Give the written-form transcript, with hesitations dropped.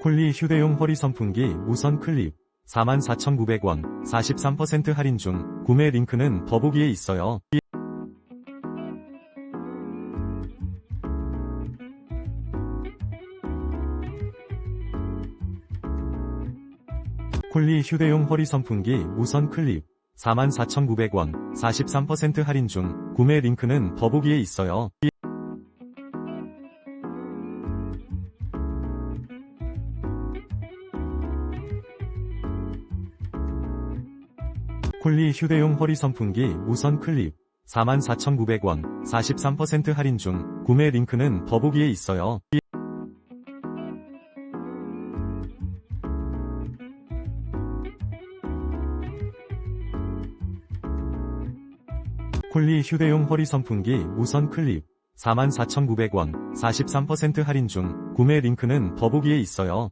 쿨리 휴대용 허리선풍기 무선 클립 44,900원 43% 할인 중. 구매 링크는 더보기에 있어요. 쿨리 휴대용 허리선풍기 무선 클립 44,900원 43% 할인 중. 구매 링크는 더보기에 있어요. 쿨리 휴대용 허리선풍기 무선 클립 44,900원 43% 할인 중. 구매 링크는 더보기에 있어요. 쿨리 휴대용 허리선풍기 무선 클립 44,900원 43% 할인 중. 구매 링크는 더보기에 있어요.